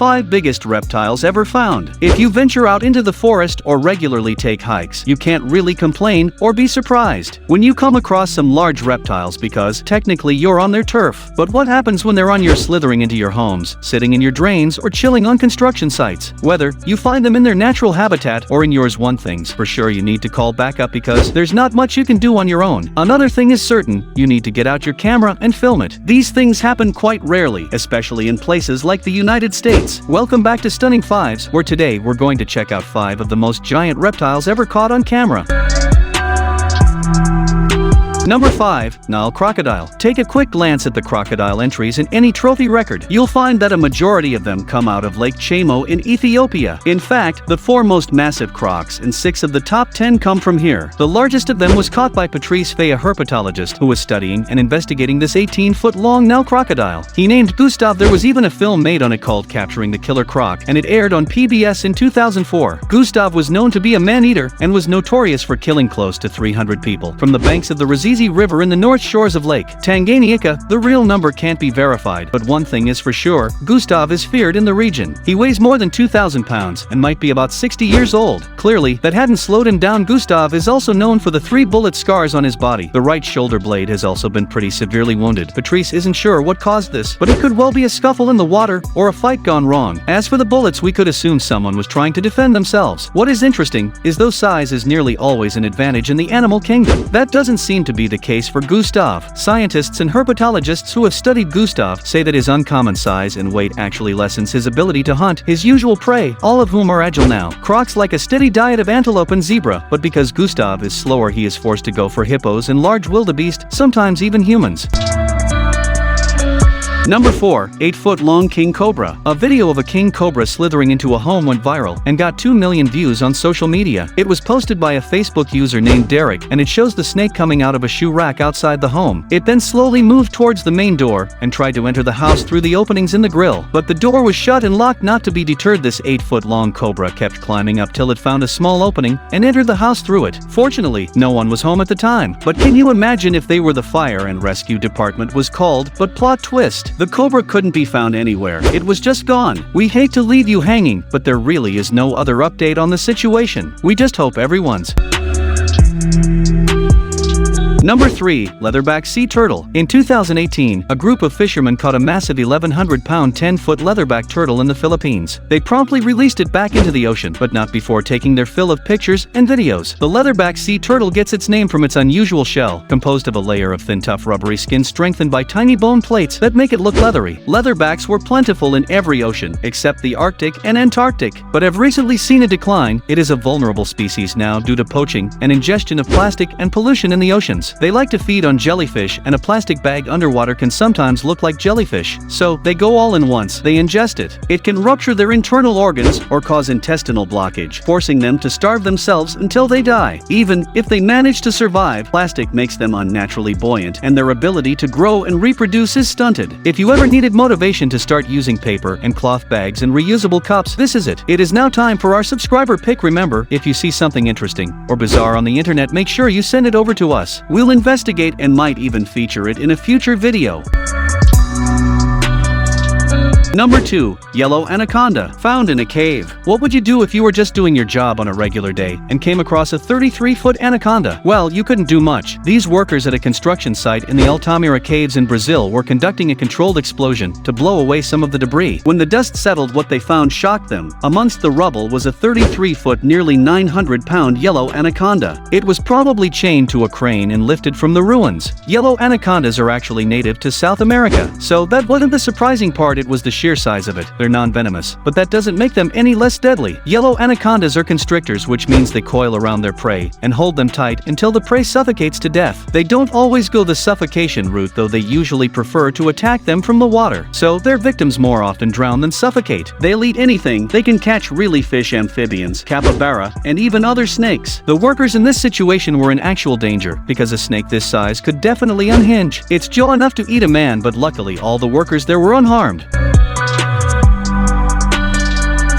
5 Biggest Reptiles Ever Found. If you venture out into the forest or regularly take hikes, you can't really complain or be surprised when you come across some large reptiles because technically you're on their turf. But what happens when they're on your slithering into your homes, sitting in your drains, or chilling on construction sites? Whether you find them in their natural habitat or in yours, one thing's for sure: you need to call backup because there's not much you can do on your own. Another thing is certain: you need to get out your camera and film it. These things happen quite rarely, especially in places like the United States. Welcome back to Stunning Fives, where today we're going to check out 5 of the most giant reptiles ever caught on camera. Number 5. Nile Crocodile. Take a quick glance at the crocodile entries in any trophy record. You'll find that a majority of them come out of Lake Chamo in Ethiopia. In fact, the 4 most massive crocs and 6 of the top 10 come from here. The largest of them was caught by Patrice Fay, a herpetologist who was studying and investigating this 18-foot-long Nile crocodile. He named Gustav. There was even a film made on it called Capturing the Killer Croc, and it aired on PBS in 2004. Gustav was known to be a man-eater and was notorious for killing close to 300 people from the banks of the Ruzizi River in the north shores of Lake Tanganyika. The real number can't be verified, but one thing is for sure: Gustav is feared in the region. He weighs more than 2,000 pounds and might be about 60 years old. Clearly, that hadn't slowed him down. Gustav is also known for the 3 bullet scars on his body. The right shoulder blade has also been pretty severely wounded. Patrice isn't sure what caused this, but it could well be a scuffle in the water or a fight gone wrong. As for the bullets, we could assume someone was trying to defend themselves. What is interesting is though size is nearly always an advantage in the animal kingdom, that doesn't seem to be the case for Gustav. Scientists and herpetologists who have studied Gustav say that his uncommon size and weight actually lessens his ability to hunt his usual prey, all of whom are agile now. Crocs like a steady diet of antelope and zebra, but because Gustav is slower, he is forced to go for hippos and large wildebeest, sometimes even humans. Number 4. 8-foot-long king cobra. A video of a king cobra slithering into a home went viral and got 2 million views on social media. It was posted by a Facebook user named Derek, and it shows the snake coming out of a shoe rack outside the home. It then slowly moved towards the main door and tried to enter the house through the openings in the grill, but the door was shut and locked. Not to be deterred, this 8-foot-long cobra kept climbing up till it found a small opening and entered the house through it. Fortunately, no one was home at the time, but can you imagine if they were? The fire and rescue department was called, but plot twist: the cobra couldn't be found anywhere. It was just gone. We hate to leave you hanging, but there really is no other update on the situation. We just hope everyone's. Number 3. Leatherback sea turtle. In 2018, a group of fishermen caught a massive 1,100-pound 10-foot leatherback turtle in the Philippines. They promptly released it back into the ocean, but not before taking their fill of pictures and videos. The leatherback sea turtle gets its name from its unusual shell, composed of a layer of thin, tough, rubbery skin strengthened by tiny bone plates that make it look leathery. Leatherbacks were plentiful in every ocean except the Arctic and Antarctic, but have recently seen a decline. It is a vulnerable species now due to poaching and ingestion of plastic and pollution in the oceans. They like to feed on jellyfish, and a plastic bag underwater can sometimes look like jellyfish, so they go all in once they ingest it. It can rupture their internal organs or cause intestinal blockage, forcing them to starve themselves until they die. Even if they manage to survive, plastic makes them unnaturally buoyant, and their ability to grow and reproduce is stunted. If you ever needed motivation to start using paper and cloth bags and reusable cups, this is it. It is now time for our subscriber pick. Remember, if you see something interesting or bizarre on the internet, make sure you send it over to us. We'll investigate and might even feature it in a future video. Number 2. Yellow anaconda. Found in a cave. What would you do if you were just doing your job on a regular day and came across a 33-foot anaconda? Well, you couldn't do much. These workers at a construction site in the Altamira Caves in Brazil were conducting a controlled explosion to blow away some of the debris. When the dust settled, what they found shocked them. Amongst the rubble was a 33-foot, nearly 900-pound yellow anaconda. It was probably chained to a crane and lifted from the ruins. Yellow anacondas are actually native to South America, so that wasn't the surprising part. It was the sheer size of it. They're non-venomous, but that doesn't make them any less deadly. Yellow anacondas are constrictors, which means they coil around their prey and hold them tight until the prey suffocates to death. They don't always go the suffocation route, though they usually prefer to attack them from the water, so their victims more often drown than suffocate. They'll eat anything they can catch: really fish, amphibians, capybara, and even other snakes. The workers in this situation were in actual danger because a snake this size could definitely unhinge its jaw enough to eat a man, but luckily all the workers there were unharmed.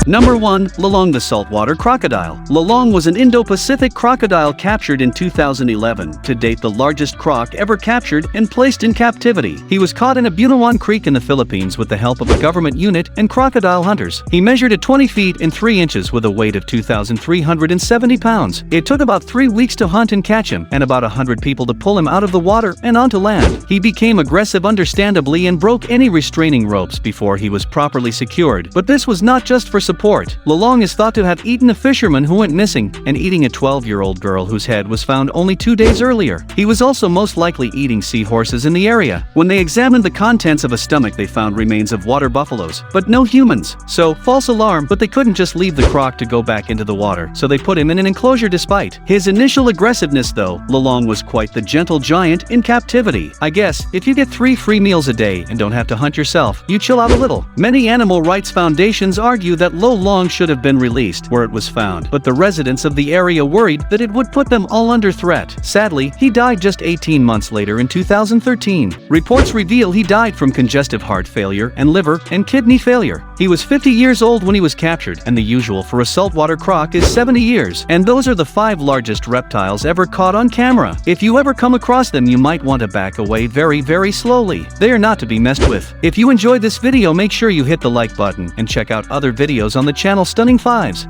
Number 1. Lolong the saltwater crocodile. Lolong was an Indo-Pacific crocodile captured in 2011, to date the largest croc ever captured and placed in captivity. He was caught in a Butuan Creek in the Philippines with the help of a government unit and crocodile hunters. He measured at 20 feet and 3 inches with a weight of 2,370 pounds. It took about 3 weeks to hunt and catch him, and about 100 people to pull him out of the water and onto land. He became aggressive understandably and broke any restraining ropes before he was properly secured. But this was not just for support. Lolong is thought to have eaten a fisherman who went missing and eating a 12-year-old girl whose head was found only 2 days earlier. He was also most likely eating seahorses in the area. When they examined the contents of a stomach, they found remains of water buffaloes, but no humans. So, false alarm, but they couldn't just leave the croc to go back into the water, so they put him in an enclosure despite his initial aggressiveness though. Lolong was quite the gentle giant in captivity. I guess, if you get 3 free meals a day and don't have to hunt yourself, you chill out a little. Many animal rights foundations argue that Lolong should have been released where it was found, but the residents of the area worried that it would put them all under threat. Sadly, he died just 18 months later in 2013. Reports reveal he died from congestive heart failure and liver and kidney failure. He was 50 years old when he was captured, and the usual for a saltwater croc is 70 years. And those are the 5 largest reptiles ever caught on camera. If you ever come across them, you might want to back away very slowly. They are not to be messed with. If you enjoyed this video, make sure you hit the like button and check out other videos on the channel Stunning Fives.